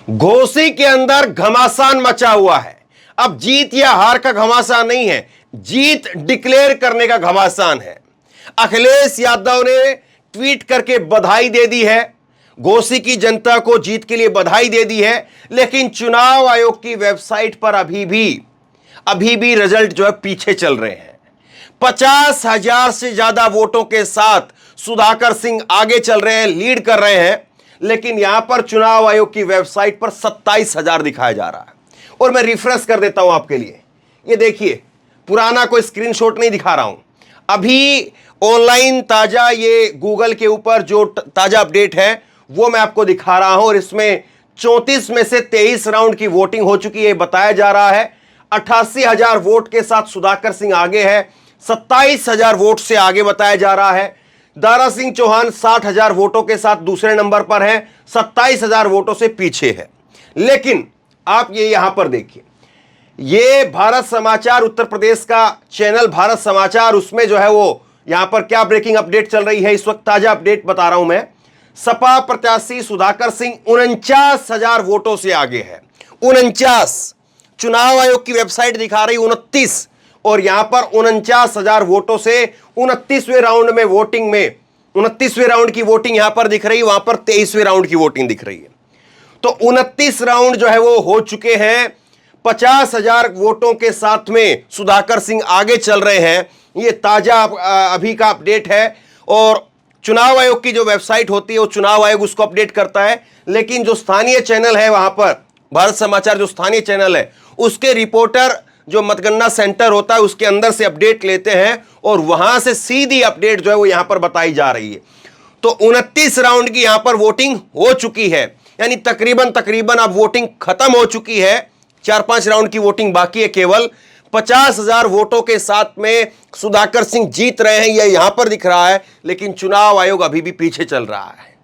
घोसी के अंदर घमासान मचा हुआ है। अब जीत या हार का घमासान नहीं है, जीत डिक्लेयर करने का घमासान है। अखिलेश यादव ने ट्वीट करके बधाई दे दी है, घोसी की जनता को जीत के लिए बधाई दे दी है, लेकिन चुनाव आयोग की वेबसाइट पर अभी भी रिजल्ट जो है पीछे चल रहे हैं। 50,000 से ज्यादा वोटों के साथ सुधाकर सिंह आगे चल रहे हैं, लीड कर रहे हैं, लेकिन यहां पर चुनाव आयोग की वेबसाइट पर 27,000 दिखाया जा रहा है। और मैं रिफ्रेश कर देता हूं आपके लिए, ये देखिए, पुराना कोई स्क्रीनशॉट नहीं दिखा रहा हूं, अभी ऑनलाइन ताजा ये गूगल के ऊपर जो ताजा अपडेट है वो मैं आपको दिखा रहा हूं। और इसमें 34 में से 23 राउंड की वोटिंग हो चुकी है बताया जा रहा है। 88,000 वोट के साथ सुधाकर सिंह आगे है, 27,000 वोट से आगे बताया जा रहा है। दारा सिंह चौहान 60,000 वोटों के साथ दूसरे नंबर पर है, 27,000 वोटों से पीछे है। लेकिन आप ये यहां पर देखिए, ये भारत समाचार, उत्तर प्रदेश का चैनल भारत समाचार, उसमें जो है वो यहां पर क्या ब्रेकिंग अपडेट चल रही है इस वक्त, ताजा अपडेट बता रहा हूं मैं। सपा प्रत्याशी सुधाकर सिंह 49,000 वोटों से आगे है, 49। चुनाव आयोग की वेबसाइट दिखा रही 29, और यहां पर 49,000 वोटों से 29वें राउंड में वोटिंग में 29वें राउंड की वोटिंग यहां पर दिख रही है, वहां पर 23वें राउंड की वोटिंग दिख रही है। तो 29 राउंड जो है वो हो चुके हैं, 50,000 वोटों के साथ में सुधाकर सिंह आगे चल रहे हैं। ये ताजा अभी का अपडेट है, और चुनाव आयोग की जो वेबसाइट होती है वो चुनाव आयोग उसको अपडेट करता है, लेकिन जो स्थानीय चैनल है वहां पर भारत समाचार, जो स्थानीय चैनल है, उसके रिपोर्टर जो मतगणना सेंटर होता है उसके अंदर से अपडेट लेते हैं, और वहां से सीधी अपडेट जो है वो यहां पर बताई जा रही है। तो 29 राउंड की यहां पर वोटिंग हो चुकी है, यानी तकरीबन अब वोटिंग खत्म हो चुकी है, 4-5 राउंड की वोटिंग बाकी है केवल। 50,000 वोटों के साथ में सुधाकर सिंह जीत रहे हैं, यह यहां पर दिख रहा है, लेकिन चुनाव आयोग अभी भी पीछे चल रहा है।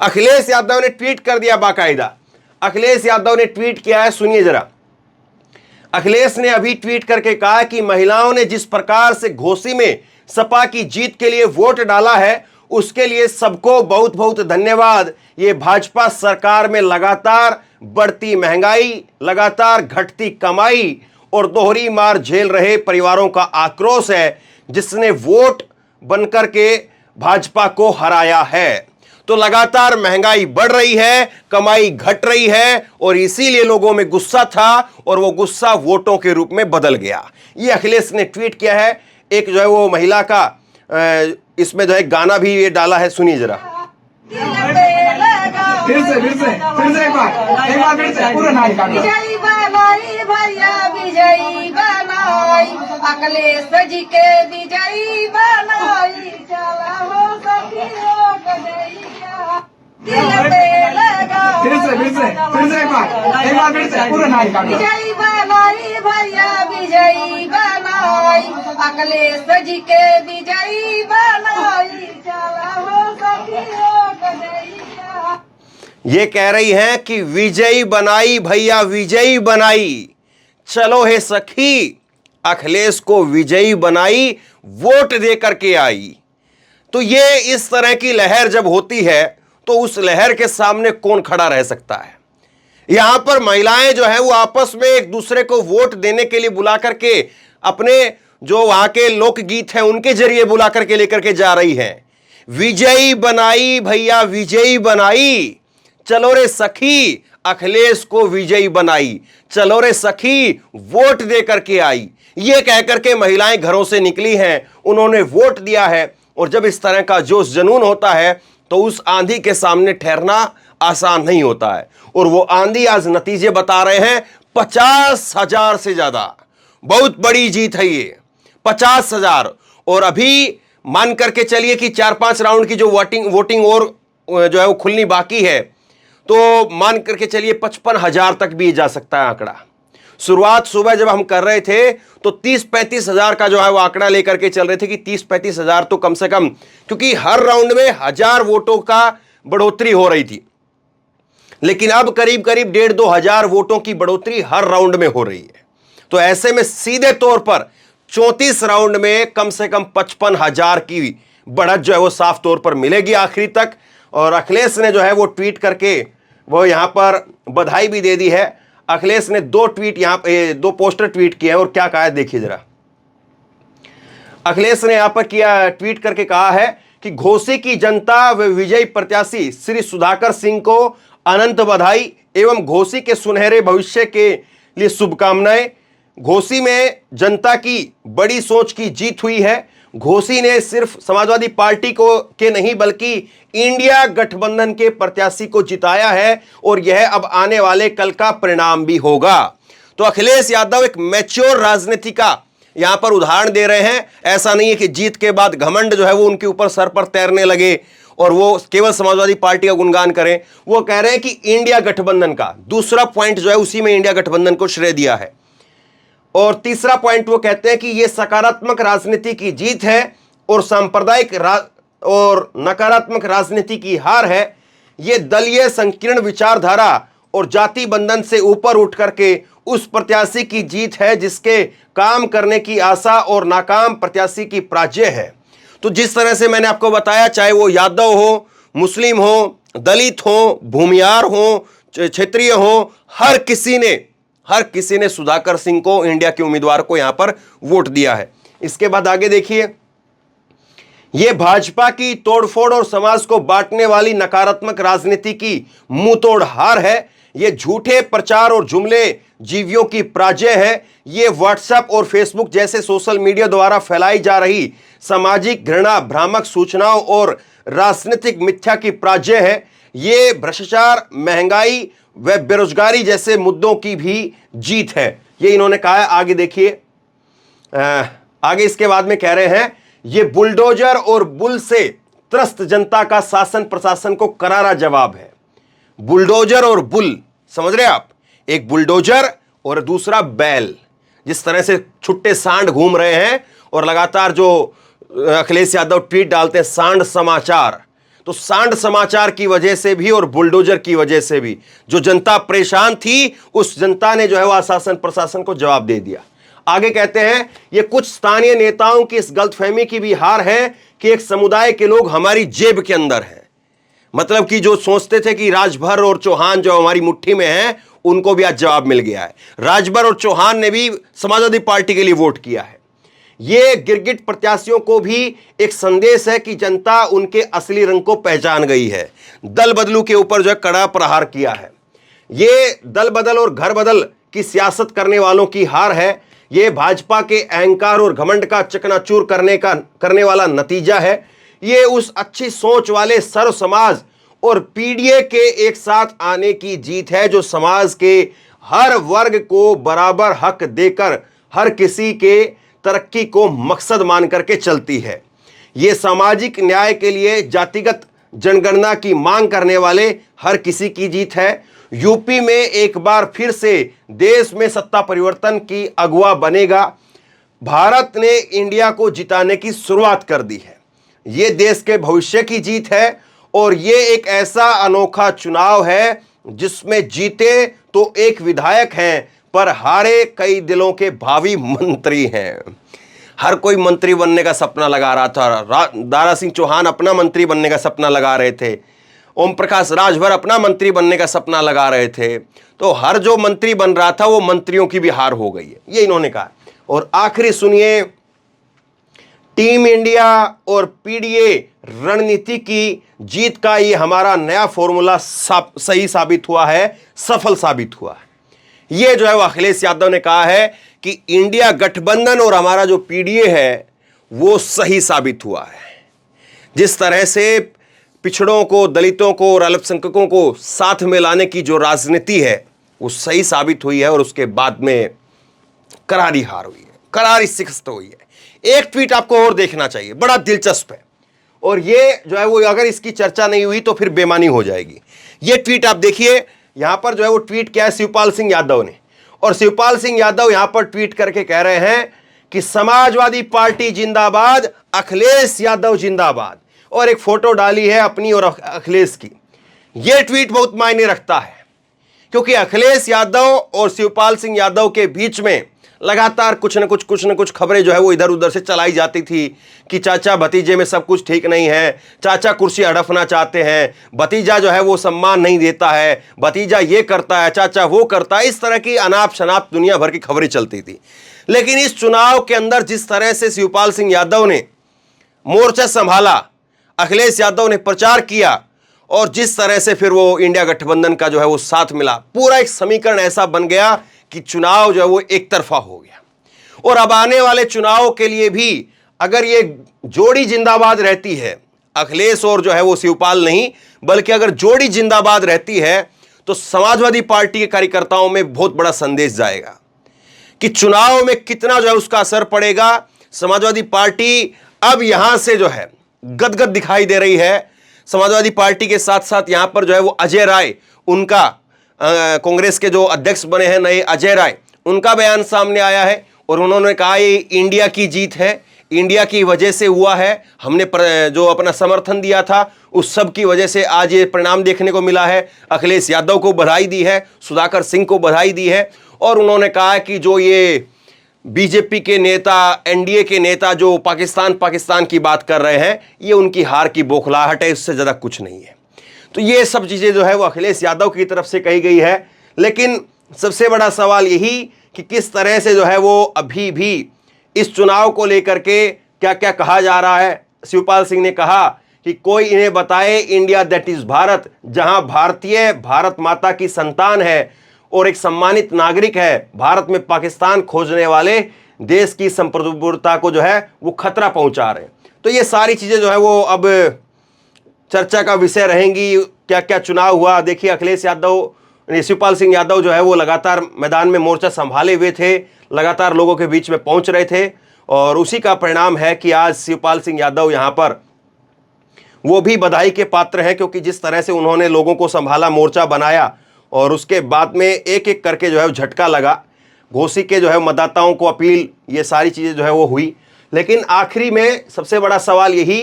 अखिलेश यादव ने ट्वीट कर दिया बाकायदा, अखिलेश यादव ने ट्वीट किया है, सुनिए जरा। अखिलेश ने अभी ट्वीट करके कहा कि महिलाओं ने जिस प्रकार से घोसी में सपा की जीत के लिए वोट डाला है उसके लिए सबको बहुत बहुत धन्यवाद। ये भाजपा सरकार में लगातार बढ़ती महंगाई, लगातार घटती कमाई और दोहरी मार झेल रहे परिवारों का आक्रोश है, जिसने वोट बनकर के भाजपा को हराया है। तो लगातार महंगाई बढ़ रही है, कमाई घट रही है, और इसीलिए लोगों में गुस्सा था, और वो गुस्सा वोटों के रूप में बदल गया। ये अखिलेश ने ट्वीट किया है। एक जो है वो महिला का इसमें जो है गाना भी ये डाला है, सुनिए जरा। फिर से एक बार फिर से पूरा नाच का विजयी बनाई भैया, विजयी बनाई अखिलेश जी के, विजयी बनाई चला हो सखियों गजैया दिल पे लगा। फिर से एक बार फिर से पूरा नाच का विजयी बनाई भैया, विजयी बनाई अखिलेश जी के, विजयी बनाई चला हो सखियों गजैया। ये कह रही हैं कि विजयी बनाई भैया, विजयी बनाई, चलो हे सखी, अखिलेश को विजयी बनाई, वोट दे करके आई। तो ये इस तरह की लहर जब होती है तो उस लहर के सामने कौन खड़ा रह सकता है। यहां पर महिलाएं जो है वो आपस में एक दूसरे को वोट देने के लिए बुला करके, अपने जो वहां के लोकगीत हैं उनके जरिए बुला करके लेकर के जा रही हैं। विजयी बनाई भैया, विजयी बनाई, चलो रे सखी, अखिलेश को विजयी बनाई, चलो रे सखी, वोट दे करके आई। ये कह करके महिलाएं घरों से निकली हैं, उन्होंने वोट दिया है। और जब इस तरह का जोश जुनून होता है तो उस आंधी के सामने ठहरना आसान नहीं होता है। और वो आंधी आज नतीजे बता रहे हैं, 50,000 से ज्यादा, बहुत बड़ी जीत है ये, 50,000। और अभी मान करके चलिए कि 4-5 राउंड की जो वोटिंग और जो है वो खुलनी बाकी है, तो मान करके चलिए 55,000 तक भी जा सकता है आंकड़ा। शुरुआत सुबह जब हम कर रहे थे तो 30-35 हजार का जो है वो आंकड़ा लेकर के चल रहे थे कि 30-35 हजार तो कम से कम, क्योंकि हर राउंड में 1000 वोटों का बढ़ोतरी हो रही थी। लेकिन अब करीब 1,500-2 हजार वोटों की बढ़ोतरी हर राउंड में हो रही है। तो ऐसे में सीधे तौर पर 34 राउंड में कम से कम 55,000 की बढ़त जो है वो साफ तौर पर मिलेगी आखिरी तक। और अखिलेश ने जो है वो ट्वीट करके वो यहां पर बधाई भी दे दी है। अखिलेश ने दो पोस्टर ट्वीट किए हैं और क्या कहा है देखिए जरा। अखिलेश ने यहां पर ट्वीट करके कहा है कि घोसी की जनता व विजयी प्रत्याशी श्री सुधाकर सिंह को अनंत बधाई एवं घोसी के सुनहरे भविष्य के लिए शुभकामनाएं। घोसी में जनता की बड़ी सोच की जीत हुई है। घोसी ने सिर्फ समाजवादी पार्टी के नहीं बल्कि इंडिया गठबंधन के प्रत्याशी को जिताया है और यह अब आने वाले कल का परिणाम भी होगा। तो अखिलेश यादव एक मैच्योर राजनीति का यहां पर उदाहरण दे रहे हैं। ऐसा नहीं है कि जीत के बाद घमंड जो है वो उनके ऊपर सर पर तैरने लगे और वो केवल समाजवादी पार्टी का गुणगान करें। वो कह रहे हैं कि इंडिया गठबंधन का दूसरा पॉइंट जो है उसी में इंडिया गठबंधन को श्रेय दिया है। और तीसरा पॉइंट वो कहते हैं कि यह सकारात्मक राजनीति की जीत है और सांप्रदायिक और नकारात्मक राजनीति की हार है। यह दलीय संकीर्ण विचारधारा और जाति बंधन से ऊपर उठ करके उस प्रत्याशी की जीत है जिसके काम करने की आशा और नाकाम प्रत्याशी की पराजय है। तो जिस तरह से मैंने आपको बताया, चाहे वो यादव हो, मुस्लिम हो, दलित हो, भूमियार हो, क्षेत्रीय हो, हर किसी ने सुधाकर सिंह को, इंडिया के उम्मीदवार को यहां पर वोट दिया है। इसके बाद आगे देखिए, यह भाजपा की तोड़फोड़ और समाज को बांटने वाली नकारात्मक राजनीति की मुंहतोड़ हार है। यह झूठे प्रचार और जुमले जीवियों की पराजय है। यह व्हाट्सएप और फेसबुक जैसे सोशल मीडिया द्वारा फैलाई जा रही सामाजिक घृणा, भ्रामक सूचनाओं और राजनीतिक मिथ्या की पराजय है। यह भ्रष्टाचार, महंगाई व बेरोजगारी जैसे मुद्दों की भी जीत है। ये इन्होंने कहा है। आगे देखिए, आगे इसके बाद में कह रहे हैं, यह बुलडोजर और बुल से त्रस्त जनता का शासन प्रशासन को करारा जवाब है। बुलडोजर और बुल, समझ रहे आप, एक बुलडोजर और दूसरा बैल। जिस तरह से छुट्टे सांड घूम रहे हैं और लगातार जो अखिलेश यादव ट्वीट डालते हैं सांड समाचार, तो सांड समाचार की वजह से भी और बुलडोजर की वजह से भी जो जनता परेशान थी, उस जनता ने जो है वह शासन प्रशासन को जवाब दे दिया। आगे कहते हैं, यह कुछ स्थानीय नेताओं की इस गलतफहमी की भी हार है कि एक समुदाय के लोग हमारी जेब के अंदर हैं। मतलब कि जो सोचते थे कि राजभर और चौहान जो हमारी मुट्ठी में हैं, उनको भी आज जवाब मिल गया है। राजभर और चौहान ने भी समाजवादी पार्टी के लिए वोट किया है। ये गिरगिट प्रत्याशियों को भी एक संदेश है कि जनता उनके असली रंग को पहचान गई है। दल बदलू के ऊपर जो है कड़ा प्रहार किया है। ये दल बदल और घर बदल की सियासत करने वालों की हार है। ये भाजपा के अहंकार और घमंड का चकनाचूर करने वाला नतीजा है। ये उस अच्छी सोच वाले सर्व समाज और पीडीए के एक साथ आने की जीत है जो समाज के हर वर्ग को बराबर हक देकर हर किसी के तरक्की को मकसद मान करके चलती है। ये सामाजिक न्याय के लिए जातिगत जनगणना की मांग करने वाले हर किसी की जीत है। यूपी में एक बार फिर से देश में सत्ता परिवर्तन की अगुवा बनेगा। भारत ने इंडिया को जिताने की शुरुआत कर दी है। ये देश के भविष्य की जीत है और ये एक ऐसा अनोखा चुनाव है जिसमें जीते तो एक विधायक हैं पर हारे कई दिलों के भावी मंत्री हैं। हर कोई मंत्री बनने का सपना लगा रहा था। दारा सिंह चौहान अपना मंत्री बनने का सपना लगा रहे थे। ओम प्रकाश राजभर अपना मंत्री बनने का सपना लगा रहे थे। तो हर जो मंत्री बन रहा था वो मंत्रियों की भी हार हो गई है, ये इन्होंने कहा। और आखिरी सुनिए, टीम इंडिया और पीडीए रणनीति की जीत का ये हमारा नया फॉर्मूला सही साबित हुआ है, सफल साबित हुआ है। ये जो है वो अखिलेश यादव ने कहा है कि इंडिया गठबंधन और हमारा जो पीडीए है वो सही साबित हुआ है। जिस तरह से पिछड़ों को, दलितों को और अल्पसंख्यकों को साथ में लाने की जो राजनीति है वो सही साबित हुई है और उसके बाद में करारी हार हुई है, करारी शिकस्त हुई है। एक ट्वीट आपको और देखना चाहिए, बड़ा दिलचस्प है और ये जो है वो अगर इसकी चर्चा नहीं हुई तो फिर बेमानी हो जाएगी। ये ट्वीट आप देखिए, यहां पर जो है वो ट्वीट किया है शिवपाल सिंह यादव ने। और शिवपाल सिंह यादव यहां पर ट्वीट करके कह रहे हैं कि समाजवादी पार्टी जिंदाबाद, अखिलेश यादव जिंदाबाद, और एक फोटो डाली है अपनी और अखिलेश की। यह ट्वीट बहुत मायने रखता है क्योंकि अखिलेश यादव और शिवपाल सिंह यादव के बीच में लगातार कुछ न कुछ खबरें जो है वो इधर उधर से चलाई जाती थी कि चाचा भतीजे में सब कुछ ठीक नहीं है, चाचा कुर्सी हड़पना चाहते हैं, भतीजा जो है वो सम्मान नहीं देता है, भतीजा ये करता है, चाचा वो करता है। इस तरह की अनाप शनाप दुनिया भर की खबरें चलती थी। लेकिन इस चुनाव के अंदर जिस तरह से शिवपाल सिंह यादव ने मोर्चा संभाला, अखिलेश यादव ने प्रचार किया और जिस तरह से फिर वो इंडिया गठबंधन का जो है वो साथ मिला, पूरा एक समीकरण ऐसा बन गया कि चुनाव जो है वो एक तरफा हो गया। और अब आने वाले चुनाव के लिए भी अगर ये जोड़ी जिंदाबाद रहती है, अखिलेश और जो है वो शिवपाल नहीं, बल्कि अगर जोड़ी जिंदाबाद रहती है तो समाजवादी पार्टी के कार्यकर्ताओं में बहुत बड़ा संदेश जाएगा कि चुनाव में कितना जो है उसका असर पड़ेगा। समाजवादी पार्टी अब यहां से जो है गदगद दिखाई दे रही है। समाजवादी पार्टी के साथ साथ यहां पर जो है वो अजय राय, उनका कांग्रेस के जो अध्यक्ष बने हैं नए अजय राय, उनका बयान सामने आया है और उन्होंने कहा ये इंडिया की जीत है, इंडिया की वजह से हुआ है, हमने जो अपना समर्थन दिया था उस सब की वजह से आज ये परिणाम देखने को मिला है। अखिलेश यादव को बधाई दी है, सुधाकर सिंह को बधाई दी है और उन्होंने कहा कि जो ये बीजेपी के नेता, एनडीए के नेता जो पाकिस्तान की बात कर रहे हैं, ये उनकी हार की बौखलाहट है, इससे ज़्यादा कुछ नहीं है। तो ये सब चीज़ें जो है वो अखिलेश यादव की तरफ से कही गई है। लेकिन सबसे बड़ा सवाल यही कि किस तरह से जो है वो अभी भी इस चुनाव को लेकर के क्या क्या कहा जा रहा है। शिवपाल सिंह ने कहा कि कोई इन्हें बताए इंडिया दैट इज़ भारत, जहां भारतीय भारत माता की संतान है और एक सम्मानित नागरिक है, भारत में पाकिस्तान खोजने वाले देश की संप्रभुता को जो है वो खतरा पहुंचा रहे हैं। तो ये सारी चीज़ें जो है वो अब चर्चा का विषय रहेंगी। क्या क्या चुनाव हुआ, देखिए अखिलेश यादव, शिवपाल सिंह यादव जो है वो लगातार मैदान में मोर्चा संभाले हुए थे, लगातार लोगों के बीच में पहुंच रहे थे और उसी का परिणाम है कि आज शिवपाल सिंह यादव यहाँ पर वो भी बधाई के पात्र हैं, क्योंकि जिस तरह से उन्होंने लोगों को संभाला, मोर्चा बनाया और उसके बाद में एक एक करके जो है झटका लगा, घोसी के जो है मतदाताओं को अपील, ये सारी चीज़ें जो है वो हुई। लेकिन आखिरी में सबसे बड़ा सवाल यही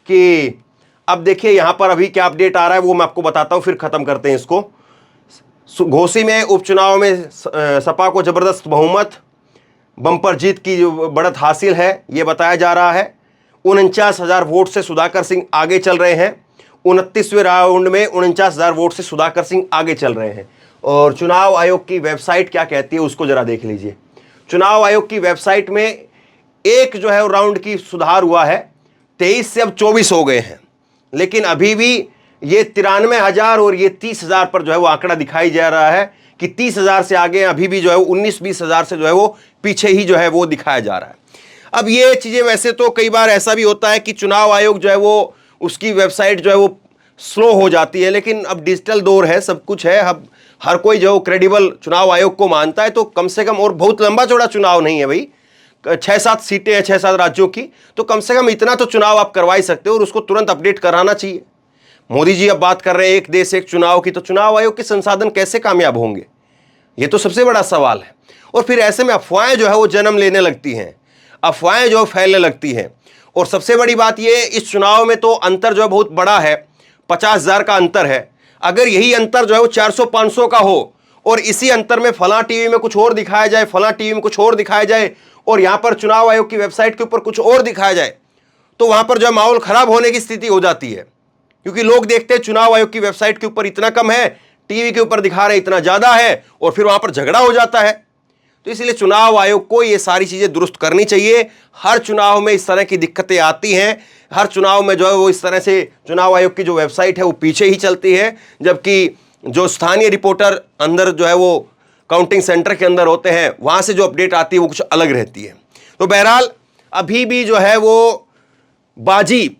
कि अब देखिए यहाँ पर अभी क्या अपडेट आ रहा है वो मैं आपको बताता हूँ, फिर ख़त्म करते हैं इसको। घोसी में उपचुनाव में सपा को ज़बरदस्त बहुमत, बम्पर जीत की बढ़त हासिल है, ये बताया जा रहा है। 49,000 वोट से सुधाकर सिंह आगे चल रहे हैं। 29वें राउंड में 49,000 वोट से सुधाकर सिंह आगे चल रहे हैं। और चुनाव आयोग की वेबसाइट क्या कहती है उसको ज़रा देख लीजिए। चुनाव आयोग की वेबसाइट में एक जो है राउंड की सुधार हुआ है, 23 से अब 24 हो गए हैं, लेकिन अभी भी ये 93,000 और ये 30,000 पर जो है वो आंकड़ा दिखाई जा रहा है कि 30,000 से आगे अभी भी जो है 19-20,000 से जो है वो पीछे ही जो है वो दिखाया जा रहा है। अब ये चीज़ें वैसे तो कई बार ऐसा भी होता है कि चुनाव आयोग जो है वो उसकी वेबसाइट जो है वो स्लो हो जाती है, लेकिन अब डिजिटल दौर है, सब कुछ है, अब हर कोई जो क्रेडिबल चुनाव आयोग को मानता है। तो कम से कम, और बहुत लंबा चौड़ा चुनाव नहीं है भाई, 6-7 सीटें हैं 6-7 राज्यों की, तो कम से कम इतना तो चुनाव आप करवा ही सकते हो और उसको तुरंत अपडेट कराना चाहिए। मोदी जी अब बात कर रहे हैं एक देश एक चुनाव की, तो चुनाव आयोग के संसाधन कैसे कामयाब होंगे, ये तो सबसे बड़ा सवाल है। और फिर ऐसे में अफवाहें जो है वो जन्म लेने लगती हैं, अफवाहें जो फैलने लगती हैं। और सबसे बड़ी बात ये, इस चुनाव में तो अंतर जो है बहुत बड़ा है, 50,000 का अंतर है। अगर यही अंतर जो है वो 400-500 का हो और इसी अंतर में फलां टीवी में कुछ और दिखाया जाए, फलां टीवी में कुछ और दिखाया जाए और यहाँ पर चुनाव आयोग की वेबसाइट के ऊपर कुछ और दिखाया जाए, तो वहाँ पर जो है माहौल खराब होने की स्थिति हो जाती है। क्योंकि लोग देखते हैं चुनाव आयोग की वेबसाइट के ऊपर इतना कम है, टीवी के ऊपर दिखा रहे इतना ज़्यादा है, और फिर वहाँ पर झगड़ा हो जाता है। तो इसलिए चुनाव आयोग को ये सारी चीज़ें दुरुस्त करनी चाहिए। हर चुनाव में इस तरह की दिक्कतें आती हैं, हर चुनाव में जो है वो इस तरह से चुनाव आयोग की जो वेबसाइट है वो पीछे ही चलती है, जबकि जो स्थानीय रिपोर्टर अंदर जो है वो काउंटिंग सेंटर के अंदर होते हैं, वहाँ से जो अपडेट आती है वो कुछ अलग रहती है। तो बहरहाल अभी भी जो है वो बाजी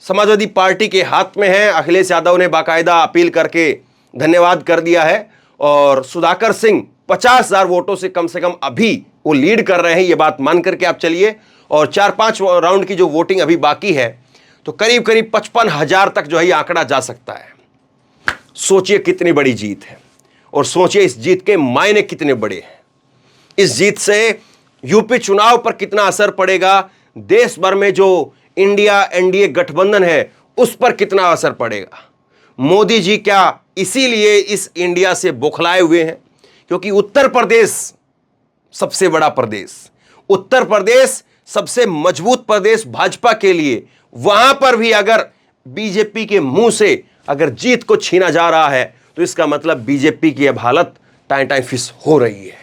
समाजवादी पार्टी के हाथ में है। अखिलेश यादव ने बाकायदा अपील करके धन्यवाद कर दिया है और सुधाकर सिंह 50,000 वोटों से कम अभी वो लीड कर रहे हैं, ये बात मान करके आप चलिए। और 4-5 राउंड की जो वोटिंग अभी बाकी है, तो करीब करीब 55,000 तक जो है ये आंकड़ा जा सकता है। सोचिए कितनी बड़ी जीत है और सोचिए इस जीत के मायने कितने बड़े हैं। इस जीत से यूपी चुनाव पर कितना असर पड़ेगा, देश भर में जो इंडिया एनडीए गठबंधन है उस पर कितना असर पड़ेगा। मोदी जी क्या इसीलिए इस इंडिया से बौखलाए हुए हैं क्योंकि उत्तर प्रदेश सबसे बड़ा प्रदेश, उत्तर प्रदेश सबसे मजबूत प्रदेश भाजपा के लिए, वहां पर भी अगर बीजेपी के मुंह से अगर जीत को छीना जा रहा है तो इसका मतलब बीजेपी की अब हालत टाइम टाइम फिस हो रही है।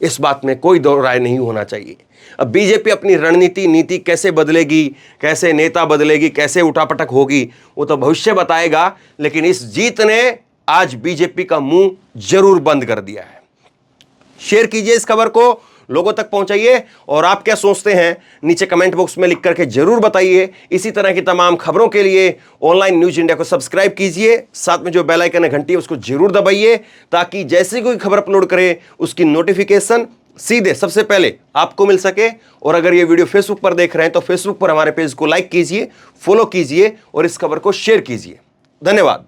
इस बात में कोई दो राय नहीं होना चाहिए। अब बीजेपी अपनी रणनीति नीति कैसे बदलेगी, कैसे नेता बदलेगी, कैसे उठापटक होगी, वो तो भविष्य बताएगा, लेकिन इस जीत ने आज बीजेपी का मुंह जरूर बंद कर दिया है। शेयर कीजिए इस खबर को, लोगों तक पहुंचाइए, और आप क्या सोचते हैं नीचे कमेंट बॉक्स में लिख करके जरूर बताइए। इसी तरह की तमाम खबरों के लिए ऑनलाइन न्यूज इंडिया को सब्सक्राइब कीजिए, साथ में जो बेल आइकन है घंटी उसको जरूर दबाइए, ताकि जैसे कोई खबर अपलोड करे उसकी नोटिफिकेशन सीधे सबसे पहले आपको मिल सके। और अगर ये वीडियो फेसबुक पर देख रहे हैं तो फेसबुक पर हमारे पेज को लाइक कीजिए, फॉलो कीजिए और इस खबर को शेयर कीजिए। धन्यवाद।